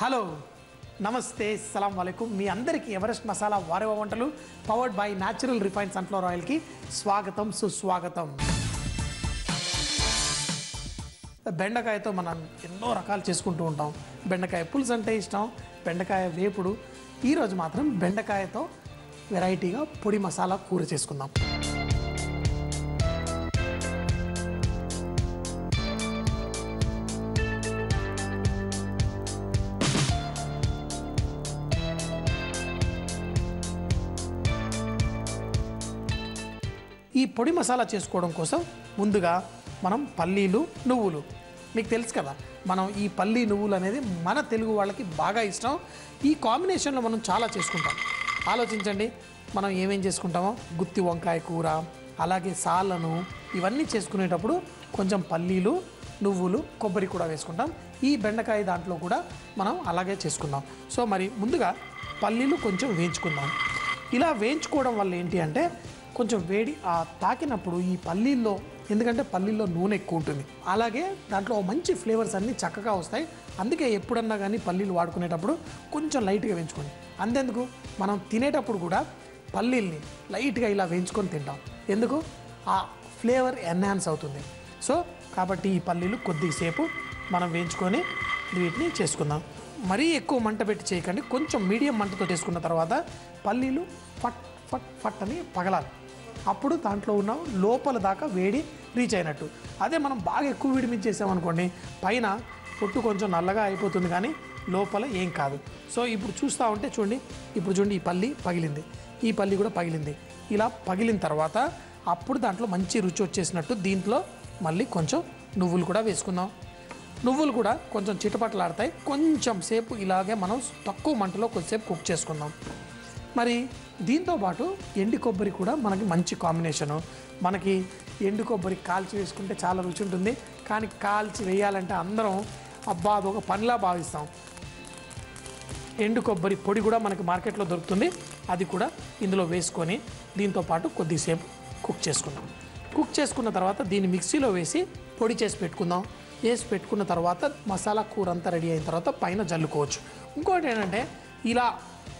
Hello నమస్తే సలాం వాలేకుం మీ అందరికీ Everest masala వారేవ వంటలు powered by natural refined sunflower ఆయిల్కి స్వాగతం సుస్వాగతం. బెండకాయతో మనం ఎన్నో రకాలు చేసుకుంటూ ఉంటాం. బెండకాయ పులుసు అంటే ఇష్టం, బెండకాయ వేపుడు. ఈరోజు మాత్రం బెండకాయతో వెరైటీగా పొడి మసాలా కూర చేసుకుందాం. ఈ పొడి మసాలా చేసుకోవడం కోసం ముందుగా మనం పల్లీలు, నువ్వులు, మీకు తెలుసు కదా, మనం ఈ పల్లీ నువ్వులు అనేది మన తెలుగు వాళ్ళకి బాగా ఇష్టం. ఈ కాంబినేషన్లో మనం చాలా చేసుకుంటాం. ఆలోచించండి, మనం ఏమేం చేసుకుంటామో గుత్తి వంకాయ కూర, అలాగే సాళ్ళను, ఇవన్నీ చేసుకునేటప్పుడు కొంచెం పల్లీలు, నువ్వులు, కొబ్బరి కూడా వేసుకుంటాం. ఈ బెండకాయ దాంట్లో కూడా మనం అలాగే చేసుకుందాం. సో మరి ముందుగా పల్లీలు కొంచెం వేయించుకుందాం. ఇలా వేయించుకోవడం వల్ల ఏంటి అంటే కొంచెం వేడి తాకినప్పుడు ఈ పల్లీల్లో, ఎందుకంటే పల్లీల్లో నూనె ఎక్కువ ఉంటుంది, అలాగే దాంట్లో మంచి ఫ్లేవర్స్ అన్నీ చక్కగా వస్తాయి. అందుకే ఎప్పుడన్నా కానీ పల్లీలు వాడుకునేటప్పుడు కొంచెం లైట్గా వేయించుకోండి. అంతెందుకు, మనం తినేటప్పుడు కూడా పల్లీల్ని లైట్గా ఇలా వేయించుకొని తింటాం. ఎందుకు? ఆ ఫ్లేవర్ ఎన్హాన్స్ అవుతుంది. సో కాబట్టి ఈ పల్లీలు కొద్దిసేపు మనం వేయించుకొని వీటిని చేసుకుందాం. మరీ ఎక్కువ మంట పెట్టి చేయకండి, కొంచెం మీడియం మంటతో చేసుకున్న తర్వాత పల్లీలు ఫట్ ఫట్ ఫట్ అని పగలాలి. అప్పుడు దాంట్లో ఉన్న లోపల దాకా వేడి రీచ్ అయినట్టు. అదే మనం బాగా ఎక్కువ వేడి మీద చేసామనుకోండి, పైన పొట్టు కొంచెం నల్లగా అయిపోతుంది కానీ లోపల ఏం కాదు. సో ఇప్పుడు చూస్తూ ఉంటే చూడండి, ఈ పల్లి పగిలింది, ఈ పల్లి కూడా పగిలింది. ఇలా పగిలిన తర్వాత అప్పుడు దాంట్లో మంచి రుచి వచ్చేసినట్టు దీంట్లో మళ్ళీ కొంచెం నువ్వులు కూడా వేసుకుందాం. నువ్వులు కూడా కొంచెం చిటపటలాడతాయి. కొంచెం సేపు ఇలాగే మనం తక్కువ మంటలో కొద్దిసేపు కుక్ చేసుకుందాం. మరి దీంతోపాటు ఎండు కొబ్బరి కూడా మనకి మంచి కాంబినేషను. మనకి ఎండు కొబ్బరి కాల్చి వేసుకుంటే చాలా రుచి ఉంటుంది, కానీ కాల్చి వేయాలంటే అందరం అబ్బా అదొక పనిలా భావిస్తాం. ఎండు కొబ్బరి పొడి కూడా మనకి మార్కెట్లో దొరుకుతుంది, అది కూడా ఇందులో వేసుకొని దీంతోపాటు కొద్దిసేపు కుక్ చేసుకుందాం. కుక్ చేసుకున్న తర్వాత దీన్ని మిక్సీలో వేసి పొడి చేసి పెట్టుకుందాం. వేసి పెట్టుకున్న తర్వాత మసాలా కూర అంతా రెడీ అయిన తర్వాత పైన జల్లుకోవచ్చు. ఇంకోటి ఏంటంటే ఇలా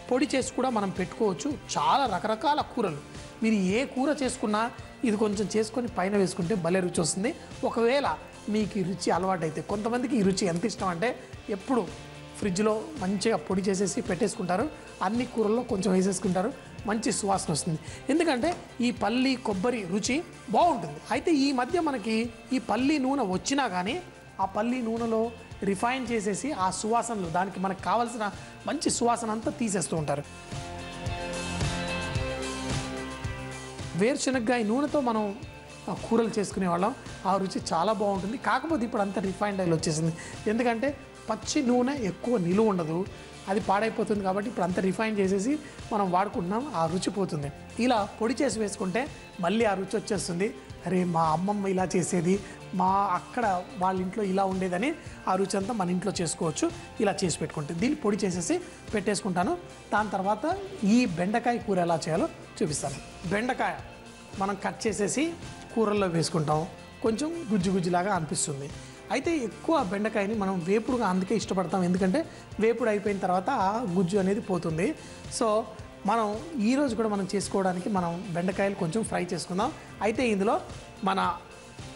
పొడి చేసి కూడా మనం పెట్టుకోవచ్చు. చాలా రకరకాల కూరలు, మీరు ఏ కూర చేసుకున్నా ఇది కొంచెం చేసుకొని పైన వేసుకుంటే భలే రుచి వస్తుంది. ఒకవేళ మీకు ఈ రుచి అలవాటు అయితే, కొంతమందికి ఈ రుచి ఎంత ఇష్టం అంటే ఎప్పుడు ఫ్రిడ్జ్లో మంచిగా పొడి చేసేసి పెట్టేసుకుంటారు, అన్ని కూరల్లో కొంచెం వేసేసుకుంటారు, మంచి సువాసన వస్తుంది. ఎందుకంటే ఈ పల్లి కొబ్బరి రుచి బాగుంటుంది. అయితే ఈ మధ్య మనకి ఈ పల్లి నూనె వచ్చినా కానీ ఆ పల్లి నూనెలో రిఫైన్ చేసేసి ఆ సువాసనలు, దానికి మనకు కావాల్సిన మంచి సువాసన అంతా తీసేస్తూ ఉంటారు. వేరుశనగకాయ నూనెతో మనం కూరలు చేసుకునే వాళ్ళం, ఆ రుచి చాలా బాగుంటుంది. కాకపోతే ఇప్పుడు అంతా రిఫైన్డ్ ఆయిల్ వచ్చేసింది, ఎందుకంటే పచ్చి నూనె ఎక్కువ నిలువ ఉండదు, అది పాడైపోతుంది. కాబట్టి ఇప్పుడు అంతా రిఫైన్ చేసేసి మనం వాడుకుంటున్నాం, ఆ రుచి పోతుంది. ఇలా పొడి చేసి వేసుకుంటే మళ్ళీ ఆ రుచి వచ్చేస్తుంది. అరే మా అమ్మమ్మ ఇలా చేసేది, మా అక్కడ వాళ్ళ ఇంట్లో ఇలా ఉండేదని ఆ రుచి అంతా మన ఇంట్లో చేసుకోవచ్చు. ఇలా చేసి పెట్టుకుంటే దీన్ని పొడి చేసేసి పెట్టేసుకుంటాను. దాని తర్వాత ఈ బెండకాయ కూర ఎలా చేయాలో చూపిస్తాను. బెండకాయ మనం కట్ చేసేసి కూరల్లో వేసుకుంటాం, కొంచెం గుజ్జు గుజ్జులాగా అనిపిస్తుంది. అయితే ఎక్కువ బెండకాయని మనం వేపుడుగా అందుకే ఇష్టపడతాం, ఎందుకంటే వేపుడు అయిపోయిన తర్వాత ఆ గుజ్జు అనేది పోతుంది. సో మనం ఈరోజు కూడా మనం చేసుకోవడానికి మనం బెండకాయలు కొంచెం ఫ్రై చేసుకుందాం. అయితే ఇందులో మన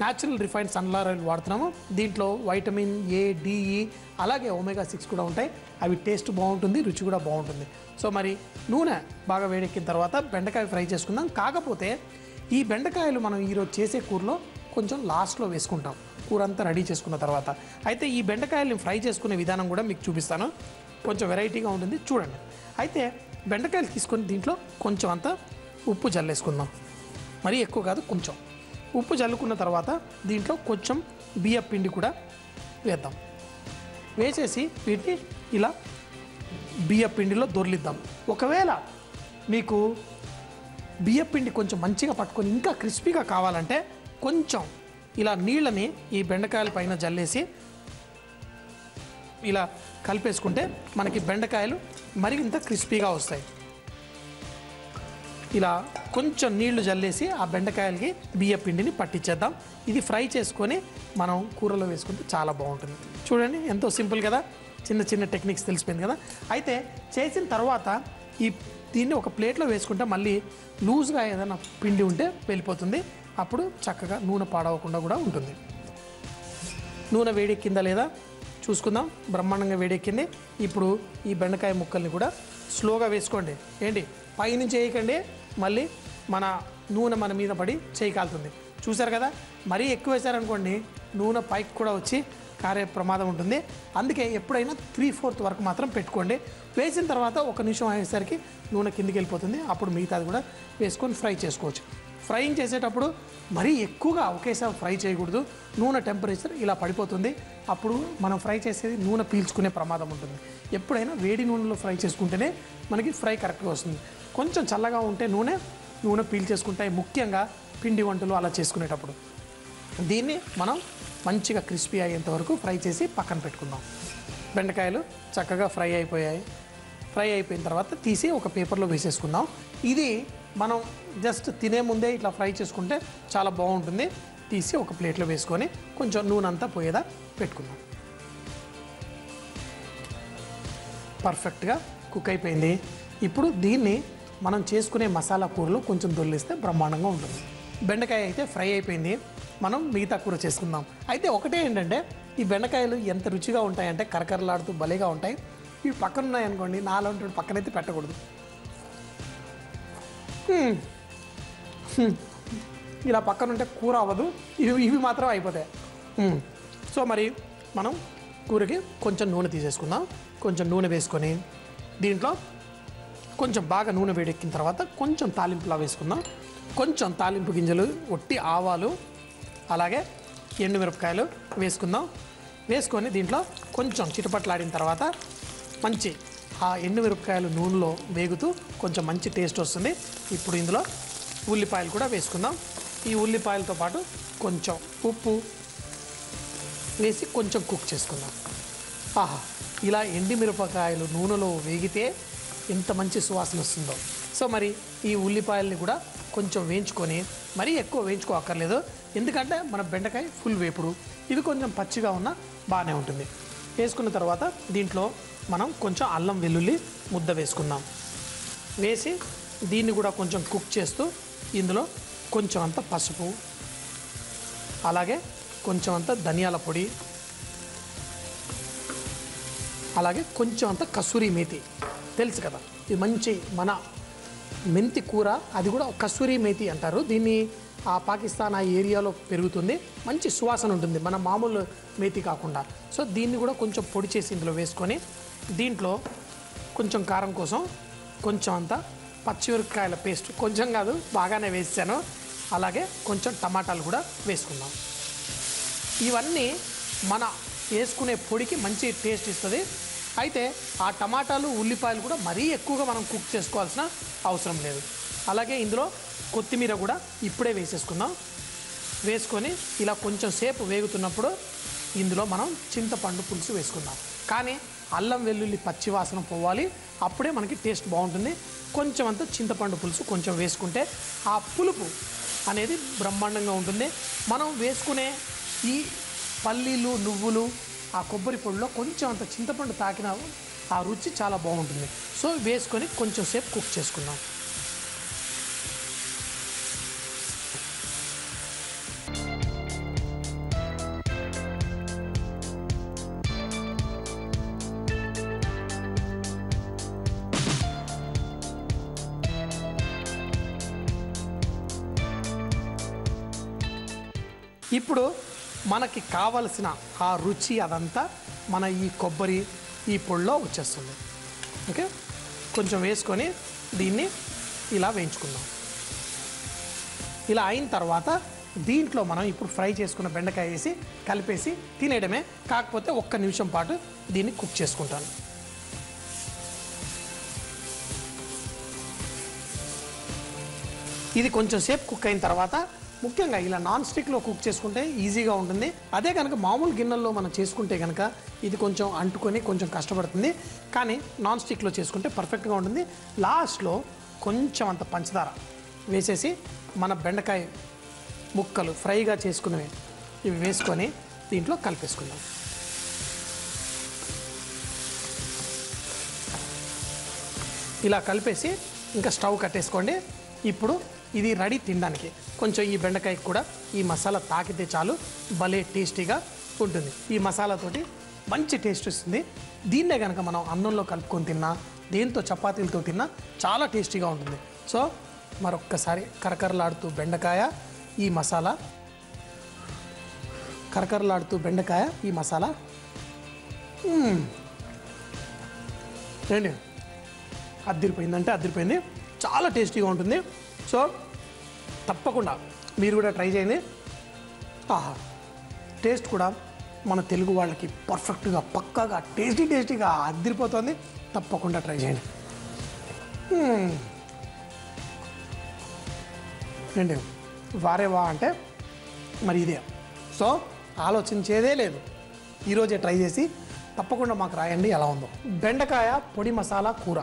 న్యాచురల్ రిఫైన్డ్ సన్ఫ్లవర్ ఆయిల్ వాడుతున్నాము. దీంట్లో వైటమిన్ ఏ, డిఈ, అలాగే ఒమేగా-6 కూడా ఉంటాయి. అవి టేస్ట్ బాగుంటుంది, రుచి కూడా బాగుంటుంది. సో మరి నూనె బాగా వేడెక్కిన తర్వాత బెండకాయ ఫ్రై చేసుకుందాం. కాకపోతే ఈ బెండకాయలు మనం ఈరోజు చేసే కూరలో కొంచెం లాస్ట్లో వేసుకుంటాం, కూర అంతా రెడీ చేసుకున్న తర్వాత. అయితే ఈ బెండకాయల్ని ఫ్రై చేసుకునే విధానం కూడా మీకు చూపిస్తాను, కొంచెం వెరైటీగా ఉంటుంది, చూడండి. అయితే బెండకాయలు తీసుకొని దీంట్లో కొంచెం అంతా ఉప్పు జల్లేసుకుందాం. మరీ ఎక్కువ కాదు, కొంచెం ఉప్పు జల్లుకున్న తర్వాత దీంట్లో కొంచెం బియ్యం పిండి కూడా వేద్దాం. వేసేసి వీటిని ఇలా బియ్యం పిండిలో దొర్లిద్దాం. ఒకవేళ మీకు బియ్యం పిండి కొంచెం మంచిగా పట్టుకొని ఇంకా క్రిస్పీగా కావాలంటే కొంచెం ఇలా నీళ్ళని ఈ బెండకాయల పైన జల్లేసి ఇలా కలిపేసుకుంటే మనకి బెండకాయలు మరింత క్రిస్పీగా వస్తాయి. ఇలా కొంచెం నీళ్లు జల్లేసి ఆ బెండకాయలకి బియ్యం పిండిని పట్టించేద్దాం. ఇది ఫ్రై చేసుకొని మనం కూరలో వేసుకుంటే చాలా బాగుంటుంది. చూడండి ఎంతో సింపుల్ కదా. చిన్న చిన్న టెక్నిక్స్ తెలిసిపోయింది కదా. అయితే చేసిన తర్వాత దీన్ని ఒక ప్లేట్లో వేసుకుంటే మళ్ళీ లూజ్గా ఏదైనా పిండి ఉంటే వెళ్ళిపోతుంది. అప్పుడు చక్కగా నూనె పాడవకుండా కూడా ఉంటుంది. నూనె వేడెక్కిందా లేదా చూసుకుందాం. బ్రహ్మాండంగా వేడెక్కింది. ఇప్పుడు ఈ బెండకాయ ముక్కల్ని కూడా స్లోగా వేసుకోండి. ఏంటి పైనుంచి వేయకండి, మళ్ళీ మన నూనె మన మీద పడి చేయి కాలుతుంది. చూసారు కదా, మరీ ఎక్కువ వేసారనుకోండి నూనె పైకి కూడా వచ్చి కారే ప్రమాదం ఉంటుంది. అందుకే ఎప్పుడైనా 3/4 వరకు మాత్రం పెట్టుకోండి. వేసిన తర్వాత 1 నిమిషం అయ్యేసరికి నూనె కిందికి వెళ్ళిపోతుంది. అప్పుడు మిగతాది కూడా వేసుకొని ఫ్రై చేసుకోవచ్చు. ఫ్రైయింగ్ చేసేటప్పుడు మరీ ఎక్కువగా ఒకేసారి ఫ్రై చేయకూడదు. నూనె టెంపరేచర్ ఇలా పడిపోతుంది. అప్పుడు మనం ఫ్రై చేసేది నూనె పీల్చుకునే ప్రమాదం ఉంటుంది. ఎప్పుడైనా వేడి నూనెలో ఫ్రై చేసుకుంటేనే మనకి ఫ్రై కరెక్ట్గా వస్తుంది. కొంచెం చల్లగా ఉంటే నూనె పీల్చేసుకుంటాయి, ముఖ్యంగా పిండి వంటలు అలా చేసుకునేటప్పుడు. దీన్ని మనం మంచిగా క్రిస్పీ అయ్యేంత వరకు ఫ్రై చేసి పక్కన పెట్టుకుందాం. బెండకాయలు చక్కగా ఫ్రై అయిపోయాయి. ఫ్రై అయిపోయిన తర్వాత తీసి ఒక పేపర్లో వేసేసుకుందాం. ఇది మనం జస్ట్ తినే ముందే ఇట్లా ఫ్రై చేసుకుంటే చాలా బాగుంటుంది. తీసి ఒక ప్లేట్లో వేసుకొని కొంచెం నూనె అంతా పోయేదా పెట్టుకుందాం. పర్ఫెక్ట్గా కుక్ అయిపోయింది. ఇప్పుడు దీన్ని మనం చేసుకునే మసాలా కూరలో కొంచెం దొల్లిస్తే బ్రహ్మాండంగా ఉంటుంది. బెండకాయ అయితే ఫ్రై అయిపోయింది. మనం మిగతా కూర చేసుకుందాం. అయితే ఒకటే ఏంటంటే ఈ బెండకాయలు ఎంత రుచిగా ఉంటాయంటే కరకరలాడుతూ భలేగా ఉంటాయి. ఇవి పక్కన ఉన్నాయనుకోండి, నాలుగు పక్కనైతే పెట్టకూడదు. ఇలా పక్కన ఉంటే కూర అవ్వదు, ఇవి మాత్రం అయిపోతాయి. సో మరి మనం కూరకి కొంచెం నూనె తీసేసుకుందాం. కొంచెం నూనె వేసుకొని దీంట్లో కొంచెం బాగా నూనె వేడెక్కిన తర్వాత కొంచెం తాలింపులా వేసుకుందాం. కొంచెం తాలింపు గింజలు, ఒట్టి ఆవాలు, అలాగే ఎండుమిరపకాయలు వేసుకుందాం. వేసుకొని దీంట్లో కొంచెం చిటపట్లాడిన తర్వాత మంచి ఆ ఎండుమిరపకాయలు నూనెలో వేగుతూ కొంచెం మంచి టేస్ట్ వస్తుంది. ఇప్పుడు ఇందులో ఉల్లిపాయలు కూడా వేసుకుందాం. ఈ ఉల్లిపాయలతో పాటు కొంచెం ఉప్పు వేసి కొంచెం కుక్ చేసుకుందాం. ఆహా, ఇలా ఎండుమిరపకాయలు నూనెలో వేగితే ఎంత మంచి సువాసన వస్తుందో. సో మరి ఈ ఉల్లిపాయల్ని కూడా కొంచెం వేయించుకొని, మరీ ఎక్కువ వేయించుకోక్కర్లేదు, ఎందుకంటే మన బెండకాయ ఫుల్ వేపుడు. ఇది కొంచెం పచ్చిగా ఉన్న బాగానే ఉంటుంది. వేసుకున్న తర్వాత దీంట్లో మనం కొంచెం అల్లం వెల్లుల్లి ముద్ద వేసుకుందాం. వేసి దీన్ని కూడా కొంచెం కుక్ చేస్తూ ఇందులో కొంచెం అంత పసుపు, అలాగే కొంచెం అంత ధనియాల పొడి, అలాగే కొంచెం అంత కసూరి మేతి. తెలుసు కదా, ఇది మంచి మన మెంతి కూర, అది కూడా కసూరి మేతి అంటారు దీన్ని. ఆ పాకిస్తాన్ ఆ ఏరియాలో పెరుగుతుంది, మంచి సువాసన ఉంటుంది, మన మామూలు మేతి కాకుండా. సో దీన్ని కూడా కొంచెం పొడి చేసి ఇందులో వేసుకొని దీంట్లో కొంచెం కారం కోసం కొంచెం అంత పచ్చిమిరపకాయల పేస్ట్, కొంచెం కాదు బాగానే వేసాను, అలాగే కొంచెం టమాటాలు కూడా వేసుకుందాం. ఇవన్నీ మన వేసుకునే పొడికి మంచి టేస్ట్ ఇస్తుంది. అయితే ఆ టమాటాలు ఉల్లిపాయలు కూడా మరీ ఎక్కువగా మనం కుక్ చేసుకోవాల్సిన అవసరం లేదు. అలాగే ఇందులో కొత్తిమీర కూడా ఇప్పుడే వేసేసుకుందాం. వేసుకొని ఇలా కొంచెం సేపు వేగుతున్నప్పుడు ఇందులో మనం చింతపండు పులుసు వేసుకుందాం. కానీ అల్లం వెల్లుల్లి పచ్చి వాసన పోవాలి, అప్పుడే మనకి టేస్ట్ బాగుంటుంది. కొంచెం అంత చింతపండు పులుసు కొంచెం వేసుకుంటే ఆ పులుపు అనేది బ్రహ్మాండంగా ఉంటుంది. మనం వేసుకునే ఈ పల్లీలు, నువ్వులు, ఆ కొబ్బరి పొడిలో కొంచెం అంత చింతపండు తాకిన ఆ రుచి చాలా బాగుంటుంది. సో వేసుకొని కొంచెం సేపు కుక్ చేసుకుందాం. ఇప్పుడు మనకి కావలసిన ఆ రుచి అదంతా మన ఈ కొబ్బరి ఈ పొడిలో వచ్చేస్తుంది. ఓకే, కొంచెం వేసుకొని దీన్ని ఇలా వేయించుకుందాం. ఇలా అయిన తర్వాత దీంట్లో మనం ఇప్పుడు ఫ్రై చేసుకున్న బెండకాయ వేసి కలిపేసి తినేయడమే. కాకపోతే 1 నిమిషం పాటు దీన్ని కుక్ చేసుకుంటాను. ఇది కొంచెం సేపు కుక్ అయిన తర్వాత, ముఖ్యంగా ఇలా నాన్ స్టిక్లో కుక్ చేసుకుంటే ఈజీగా ఉంటుంది. అదే కనుక మామూలు గిన్నెల్లో మనం చేసుకుంటే కనుక ఇది కొంచెం అంటుకొని కొంచెం కష్టపడుతుంది. కానీ నాన్ స్టిక్లో చేసుకుంటే పర్ఫెక్ట్గా ఉంటుంది. లాస్ట్లో కొంచెం అంత పంచదార వేసేసి మన బెండకాయ ముక్కలు ఫ్రైగా చేసుకునేవి ఇవి వేసుకొని దీంట్లో కలిపేసుకుందాం. ఇలా కలిపేసి ఇంకా స్టవ్ కట్టేసుకోండి. ఇప్పుడు ఇది రెడీ తినడానికి. కొంచెం ఈ బెండకాయకి కూడా ఈ మసాలా తాకితే చాలు, భలే టేస్టీగా ఉంటుంది. ఈ మసాలాతోటి మంచి టేస్ట్ వస్తుంది. దీన్నే కనుక మనం అన్నంలో కలుపుకొని తిన్నా, దేంతో చపాతీలతో తిన్నా చాలా టేస్టీగా ఉంటుంది. సో మరొక్కసారి కరకరలాడుతూ బెండకాయ ఈ మసాలా, కరకరలాడుతూ బెండకాయ ఈ మసాలా ఏంటి అదిరిపోయిందంటే అదిరిపోయింది, చాలా టేస్టీగా ఉంటుంది. సో తప్పకుండా మీరు కూడా ట్రై చేయండి. ఆహా, టేస్ట్ కూడా మన తెలుగు వాళ్ళకి పర్ఫెక్ట్గా పక్కాగా టేస్టీగా అదిరిపోతుంది. తప్పకుండా ట్రై చేయండి. ఏంటి వారేవా అంటే మరి ఇదే. సో ఆలోచించేదే లేదు, ఈరోజే ట్రై చేసి తప్పకుండా మాకు రాయండి ఎలా ఉందో. బెండకాయ పొడి మసాలా కూర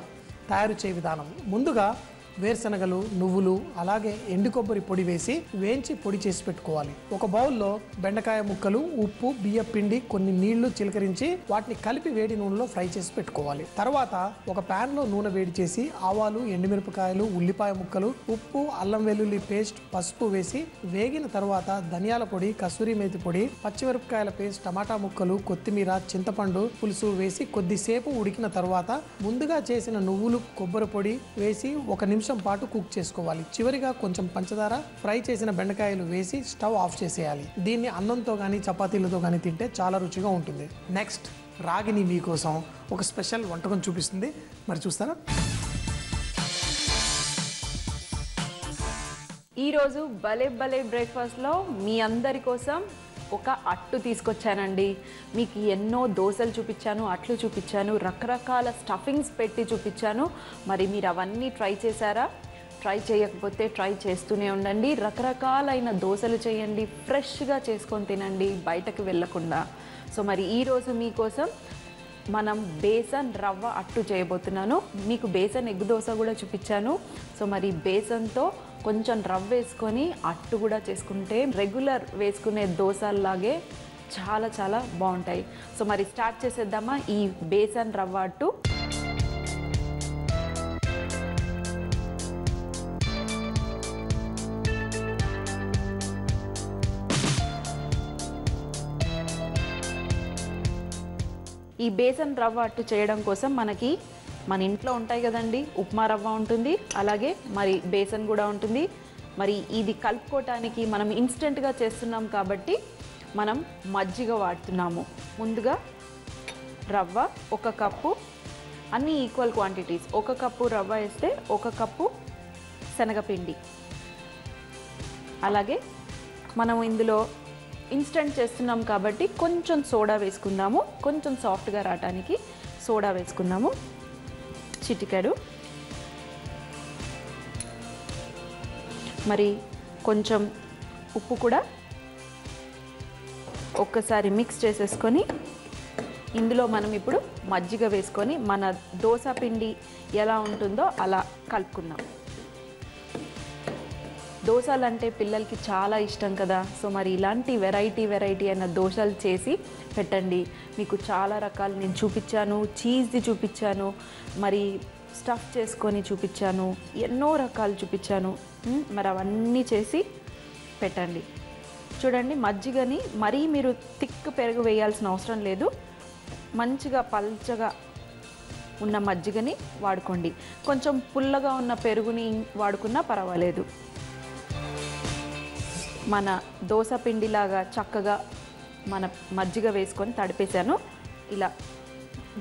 తయారు చేయ విధానం. ముందుగా వేరుశనగలు, నువ్వులు, అలాగే ఎండు కొబ్బరి పొడి వేసి వేయించి పొడి చేసి పెట్టుకోవాలి. ఒక బౌల్లో బెండకాయ ముక్కలు, ఉప్పు, బియ్యం పిండి, కొన్ని నీళ్లు చిలకరించి వాటిని కలిపి వేడి నూనెలో ఫ్రై చేసి పెట్టుకోవాలి. తర్వాత ఒక ప్యాన్ లో నూనె వేడి చేసి ఆవాలు, ఎండుమిరపకాయలు, ఉల్లిపాయ ముక్కలు, ఉప్పు, అల్లం వెల్లుల్లి పేస్ట్, పసుపు వేసి వేగిన తర్వాత ధనియాల పొడి, కసూరి మేతి పొడి, పచ్చిమిరపకాయల పేస్ట్, టమాటా ముక్కలు, కొత్తిమీర, చింతపండు పులుసు వేసి కొద్దిసేపు ఉడికిన తర్వాత ముందుగా చేసిన నువ్వులు, కొబ్బరి పొడి వేసి 1 నిమిషం పాటు కుక్ చేసుకోవాలి. చివరిగా కొంచెం పంచదార, ఫ్రై చేసిన బెండకాయలు వేసి స్టవ్ ఆఫ్ చేసేయాలి. దీన్ని అన్నంతో కానీ చపాతీలతో కానీ తింటే చాలా రుచిగా ఉంటుంది. నెక్స్ట్ రాగిని మీకోసం ఒక స్పెషల్ వంటకం చూపిస్తుంది, మరి చూస్తారా? ఈరోజు భలే భలే బ్రేక్ఫాస్ట్లో మీ అందరి కోసం ఒక అట్టు తీసుకొచ్చానండి. మీకు ఎన్నో దోశలు చూపించాను, అట్లు చూపించాను, రకరకాల స్టఫింగ్స్ పెట్టి చూపించాను. మరి మీరు అవన్నీ ట్రై చేశారా? ట్రై చేయకపోతే ట్రై చేస్తూనే ఉండండి. రకరకాలైన దోశలు చేయండి, ఫ్రెష్గా చేసుకొని తినండి బయటకు వెళ్ళకుండా. సో మరి ఈరోజు మీకోసం మనం బేసన్ రవ్వ అట్టు చేయబోతున్నాను. మీకు బేసన్ ఎగ్ దోశ కూడా చూపించాను. సో మరి బేసన్తో కొంచెం రవ్వ వేసుకొని అట్టు కూడా చేసుకుంటే రెగ్యులర్ వేసుకునే దోశలాగే చాలా చాలా బాగుంటాయి. సో మరి స్టార్ట్ చేసేద్దామా ఈ బేసన్ రవ్వ అట్టు. ఈ బేసన్ రవ్వ అట్టు చేయడం కోసం మనకి మన ఇంట్లో ఉంటాయి కదండి, ఉప్మా రవ్వ ఉంటుంది, అలాగే మరి బేసన్ కూడా ఉంటుంది. మరి ఇది కలుపుకోవటానికి మనం ఇన్స్టెంట్గా చేస్తున్నాం కాబట్టి మనం మజ్జిగ వాడుతున్నాము. ముందుగా రవ్వ 1 కప్పు, అన్ని ఈక్వల్ క్వాంటిటీస్. 1 కప్పు రవ్వ వేస్తే 1 కప్పు శనగపిండి. అలాగే మనం ఇందులో ఇన్స్టెంట్ చేస్తున్నాం కాబట్టి కొంచెం సోడా వేసుకుందాము. కొంచెం సాఫ్ట్గా రావడానికి సోడా వేసుకుందాము, చిటికెడు. మరి కొంచెం ఉప్పు కూడా ఒక్కసారి మిక్స్ చేసేసుకొని ఇందులో మనం ఇప్పుడు మజ్జిగ వేసుకొని మన దోశ పిండి ఎలా ఉంటుందో అలా కలుపుకుందాం. దోశలు అంటే పిల్లలకి చాలా ఇష్టం కదా. సో మరి ఇలాంటి వెరైటీ అయిన దోశలు చేసి పెట్టండి. మీకు చాలా రకాలు నేను చూపించాను, చీజ్ది చూపించాను, మరి స్టఫ్ చేసుకొని చూపించాను, ఎన్నో రకాలు చూపించాను. మరి అవన్నీ చేసి పెట్టండి. చూడండి, మజ్జిగని మరీ మీరు థిక్ పెరుగు వేయాల్సిన అవసరం లేదు. మంచిగా పల్చగా ఉన్న మజ్జిగని వాడుకోండి. కొంచెం పుల్లగా ఉన్న పెరుగుని వాడుకున్నా పర్వాలేదు. మన దోశ పిండిలాగా చక్కగా మన మజ్జిగ వేసుకొని తడిపేశాను. ఇలా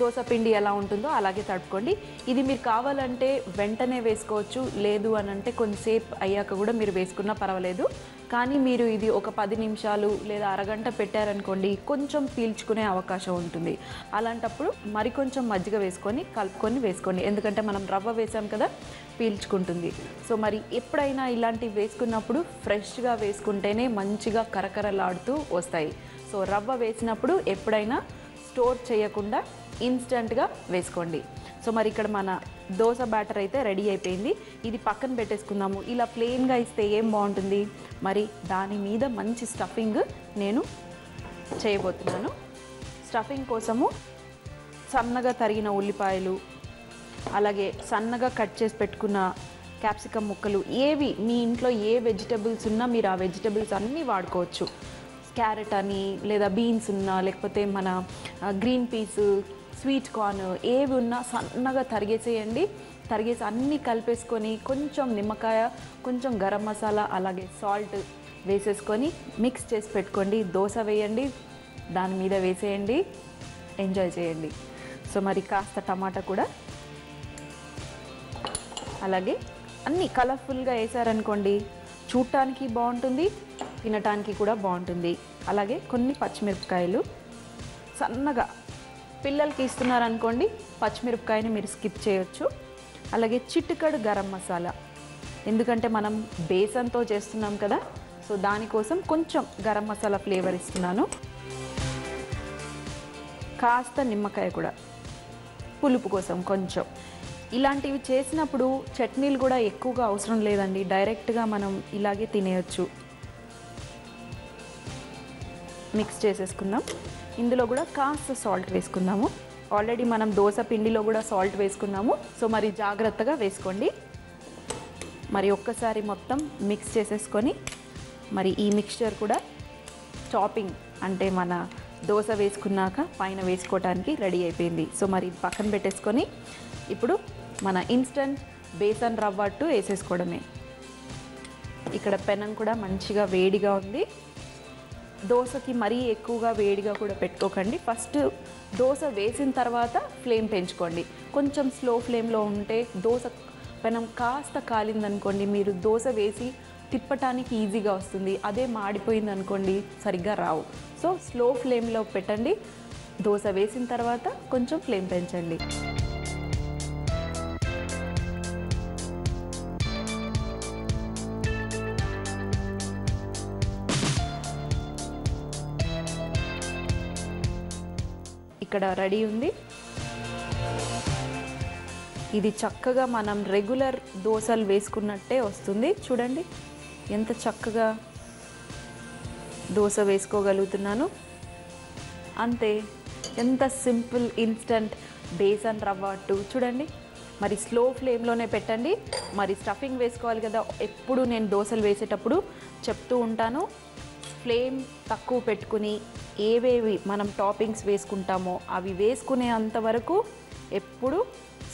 దోశ పిండి ఎలా ఉంటుందో అలాగే తడుపుకోండి. ఇది మీరు కావాలంటే వెంటనే వేసుకోవచ్చు, లేదు అని అంటే కొంచెంసేపు అయ్యాక కూడా మీరు వేసుకున్నా పర్వాలేదు. కానీ మీరు ఇది ఒక 10 నిమిషాలు లేదా అరగంట పెట్టారనుకోండి, కొంచెం పీల్చుకునే అవకాశం ఉంటుంది. అలాంటప్పుడు మరికొంచెం మజ్జిగ వేసుకొని కలుపుకొని వేసుకోండి, ఎందుకంటే మనం రవ్వ వేసాం కదా, పీల్చుకుంటుంది. సో మరి ఎప్పుడైనా ఇలాంటివి వేసుకున్నప్పుడు ఫ్రెష్గా వేసుకుంటేనే మంచిగా కరకరలాడుతూ వస్తాయి. సో రవ్వ వేసినప్పుడు ఎప్పుడైనా స్టోర్ చేయకుండా ఇన్స్టెంట్గా వేసుకోండి. సో మరి ఇక్కడ మన దోశ బ్యాటర్ అయితే రెడీ అయిపోయింది. ఇది పక్కన పెట్టేసుకుందాము. ఇలా ప్లెయిన్గా ఇస్తే ఏం బాగుంటుంది, మరి దాని మీద మంచి స్టఫింగ్ నేను చేయబోతున్నాను. స్టఫింగ్ కోసము సన్నగా తరిగిన ఉల్లిపాయలు, అలాగే సన్నగా కట్ చేసి పెట్టుకున్న క్యాప్సికమ్ ముక్కలు, ఏవి మీ ఇంట్లో ఏ వెజిటబుల్స్ ఉన్నా మీరు ఆ వెజిటబుల్స్ అన్నీ వాడుకోవచ్చు. క్యారెట్ అని, లేదా బీన్స్ ఉన్నా, లేకపోతే మన గ్రీన్ పీస్, స్వీట్ కార్న్ ఏవి ఉన్నా సన్నగా తరిగేసేయండి. తరిగేసి అన్నీ కలిపేసుకొని కొంచెం నిమ్మకాయ, కొంచెం గరం మసాలా, అలాగే సాల్ట్ వేసేసుకొని మిక్స్ చేసి పెట్టుకోండి. దోశ వేయండి, దాని మీద వేసేయండి, ఎంజాయ్ చేయండి. సో మరి కాస్త టమాటా కూడా, అలాగే అన్నీ కలర్ఫుల్గా వేసారనుకోండి, చూడటానికి బాగుంటుంది, తినటానికి కూడా బాగుంటుంది. అలాగే కొన్ని పచ్చిమిరపకాయలు సన్నగా, పిల్లలకి ఇస్తున్నారనుకోండి పచ్చిమిరపకాయని మీరు స్కిప్ చేయొచ్చు. అలాగే చిటికెడు గరం మసాలా, ఎందుకంటే మనం బేసన్తో చేస్తున్నాం కదా, సో దానికోసం కొంచెం గరం మసాలా ఫ్లేవర్ ఇస్తున్నాను. కాస్త నిమ్మకాయ కూడా పులుపు కోసం కొంచెం. ఇలాంటివి చేసినప్పుడు చట్నీలు కూడా ఎక్కువగా అవసరం లేదండి, డైరెక్ట్గా మనం ఇలాగే తినేయచ్చు. మిక్స్ చేసేసుకుందాం. ఇందులో కూడా కాస్త సాల్ట్ వేసుకుందాము. ఆల్రెడీ మనం దోశ పిండిలో కూడా సాల్ట్ వేసుకున్నాము, సో మరి జాగ్రత్తగా వేసుకోండి. మరి ఒక్కసారి మొత్తం మిక్స్ చేసేసుకొని, మరి ఈ మిక్స్చర్ కూడా టాపింగ్ అంటే మన దోశ వేసుకున్నాక పైన వేసుకోవడానికి రెడీ అయిపోయింది. సో మరి పక్కన పెట్టేసుకొని ఇప్పుడు మన ఇన్స్టంట్ బేసన్ రవ్వ అట్టు వేసేసుకోవడమే. ఇక్కడ పెనం కూడా మంచిగా వేడిగా ఉంది. దోశకి మరీ ఎక్కువగా వేడిగా కూడా పెట్టుకోకండి. ఫస్ట్ దోశ వేసిన తర్వాత ఫ్లేమ్ పెంచుకోండి. కొంచెం స్లో ఫ్లేమ్లో ఉంటే దోశ పెనం కాస్త కాలిందనుకోండి, మీరు దోశ వేసి తిప్పటానికి ఈజీగా వస్తుంది. అదే మాడిపోయింది అనుకోండి సరిగ్గా రావు. సో స్లో ఫ్లేమ్లో పెట్టండి. దోశ వేసిన తర్వాత కొంచెం ఫ్లేమ్ పెంచండి. ఇక్కడ రెడీ ఉంది. ఇది చక్కగా మనం రెగ్యులర్ దోశలు వేసుకున్నట్టే వస్తుంది. చూడండి ఎంత చక్కగా దోశ వేసుకోగలుగుతున్నాను. అంతే, ఎంత సింపుల్ ఇన్స్టంట్ బేసన్ రవ్వ అట్టు. చూడండి మరి స్లో ఫ్లేమ్లోనే పెట్టండి. మరి స్టఫింగ్ వేసుకోవాలి కదా, ఎప్పుడు నేను దోశలు వేసేటప్పుడు చెప్తూ ఉంటాను, ఫ్లేమ్ తక్కువ పెట్టుకుని ఏవేవి మనం టాపింగ్స్ వేసుకుంటామో అవి వేసుకునే అంతవరకు ఎప్పుడు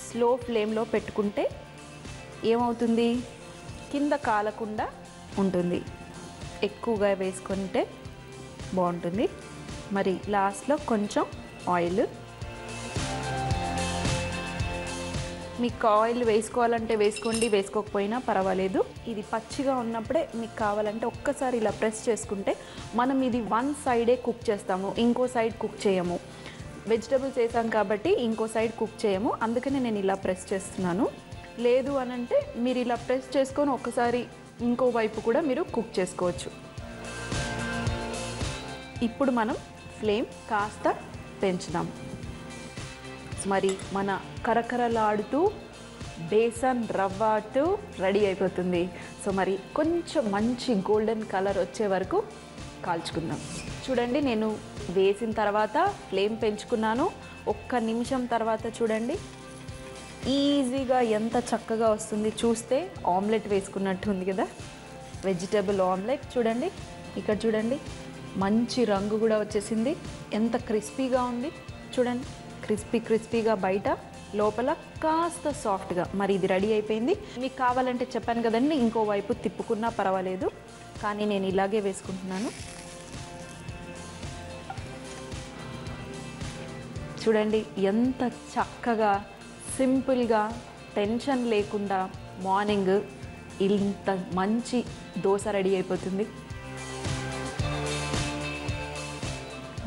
స్లో ఫ్లేమ్లో పెట్టుకుంటే ఏమవుతుంది, కింద కాలకుండా ఉంటుంది. ఎక్కువగా వేసుకుంటే బాగుంటుంది. మరి లాస్ట్లో కొంచెం ఆయిల్, మీకు ఆయిల్ వేసుకోవాలంటే వేసుకోండి, వేసుకోకపోయినా పర్వాలేదు. ఇది పచ్చిగా ఉన్నప్పుడే మీకు కావాలంటే ఒక్కసారి ఇలా ప్రెస్ చేసుకుంటే, మనం ఇది వన్ సైడే కుక్ చేస్తాము, ఇంకో సైడ్ కుక్ చేయము. వెజిటబుల్స్ వేసాం కాబట్టి ఇంకో సైడ్ కుక్ చేయము, అందుకనే నేను ఇలా ప్రెస్ చేస్తున్నాను. లేదు అనంటే మీరు ఇలా ప్రెస్ చేసుకొని ఒకసారి ఇంకో వైపు కూడా మీరు కుక్ చేసుకోవచ్చు. ఇప్పుడు మనం ఫ్లేమ్ కాస్త పెంచుదాం. మరి మన కరకరలాడుతూ బేసన్ రవ్వ అట్టు రెడీ అయిపోతుంది. సో మరి కొంచెం మంచి గోల్డెన్ కలర్ వచ్చే వరకు కాల్చుకుందాం. చూడండి నేను వేసిన తర్వాత ఫ్లేమ్ పెంచుకున్నాను. ఒక్క నిమిషం తర్వాత చూడండి ఈజీగా ఎంత చక్కగా వస్తుంది. చూస్తే ఆమ్లెట్ వేసుకున్నట్టు ఉంది కదా, వెజిటబుల్ ఆమ్లెట్. చూడండి ఇక్కడ చూడండి మంచి రంగు కూడా వచ్చేసింది. ఎంత క్రిస్పీగా ఉంది చూడండి, క్రిస్పీగా బయట, లోపల కాస్త సాఫ్ట్గా. మరి ఇది రెడీ అయిపోయింది. మీకు కావాలంటే చెప్పాను కదండి ఇంకో వైపు తిప్పుకున్నా పర్వాలేదు, కానీ నేను ఇలాగే వేసుకుంటున్నాను. చూడండి ఎంత చక్కగా సింపుల్గా టెన్షన్ లేకుండా మార్నింగ్ ఇంత మంచి దోశ రెడీ అయిపోతుంది.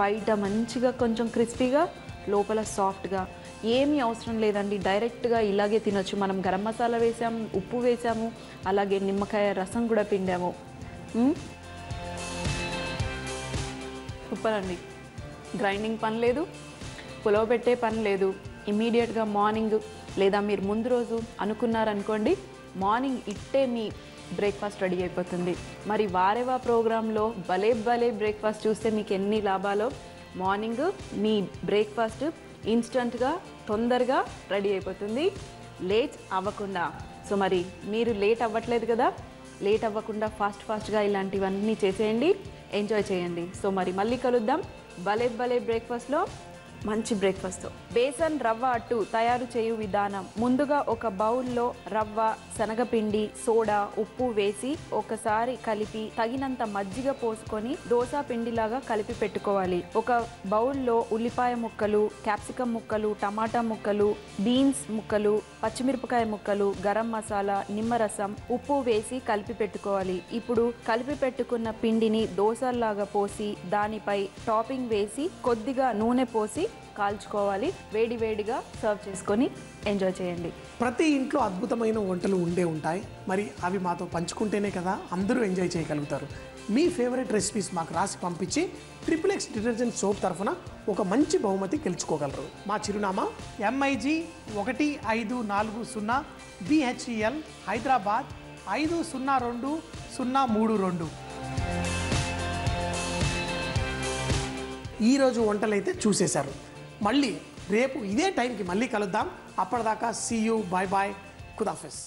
బయట మంచిగా కొంచెం క్రిస్పీగా, లోపల సాఫ్ట్గా. ఏమీ అవసరం లేదండి, డైరెక్ట్గా ఇలాగే తినొచ్చు. మనం గరం మసాలా వేసాము, ఉప్పు వేసాము, అలాగే నిమ్మకాయ రసం కూడా పిండాము. సూపర్ అండి. గ్రైండింగ్ పని లేదు, పులవ పెట్టే పని లేదు. ఇమీడియట్గా మార్నింగ్ లేదా మీరు ముందు రోజు అనుకున్నారనుకోండి, మార్నింగ్ ఇట్టే మీ బ్రేక్ఫాస్ట్ రెడీ అయిపోతుంది. మరి వారేవా ప్రోగ్రాంలో భలే బ్రేక్ఫాస్ట్ చూస్తే మీకు ఎన్ని లాభాలో. మార్నింగ్ మీ బ్రేక్ఫాస్ట్ ఇన్స్టంట్గా తొందరగా రెడీ అయిపోతుంది, లేట్ అవ్వకుండా. సో మరి మీరు లేట్ అవ్వట్లేదు కదా, లేట్ అవ్వకుండా ఫాస్ట్గా ఇలాంటివన్నీ చేసేయండి, ఎంజాయ్ చేయండి. సో మరి మళ్ళీ కలుద్దాం భలే భలే బ్రేక్ఫాస్ట్లో, మంచి బ్రేక్ఫాస్ట్తో. బేసన్ రవ్వ అట్టు తయారు చేయు విధానం. ముందుగా ఒక బౌల్లో రవ్వ, శనగపిండి, సోడా, ఉప్పు వేసి ఒకసారి కలిపి తగినంత మజ్జిగ పోసుకొని దోస పిండిలాగా కలిపి పెట్టుకోవాలి. ఒక బౌల్లో ఉల్లిపాయ ముక్కలు, క్యాప్సికమ్ ముక్కలు, టమాటా ముక్కలు, బీన్స్ ముక్కలు, పచ్చిమిరపకాయ ముక్కలు, గరం మసాలా, నిమ్మరసం, ఉప్పు వేసి కలిపి పెట్టుకోవాలి. ఇప్పుడు కలిపి పెట్టుకున్న పిండిని దోసల్లాగా పోసి దానిపై టాపింగ్ వేసి కొద్దిగా నూనె పోసి కాల్చుకోవాలి. వేడి వేడిగా సర్వ్ చేసుకొని ఎంజాయ్ చేయండి. ప్రతి ఇంట్లో అద్భుతమైన వంటలు ఉంటాయి, మరి అవి మాతో పంచుకుంటేనే కదా అందరూ ఎంజాయ్ చేయగలుగుతారు. మీ ఫేవరెట్ రెసిపీస్ మాకు రాసి పంపించి XXX డిటర్జెంట్ సోప్ తరఫున ఒక మంచి బహుమతి గెలుచుకోగలరు. మా చిరునామా MIG 1540 BHEL హైదరాబాద్ 502032. ఈరోజు వంటలైతే చూసేశారు. మళ్ళీ రేపు ఇదే టైంకి మళ్ళీ కలుద్దాం. అప్పటిదాకా సీ యూ, బాయ్ బాయ్, ఖుదాఫిజ్.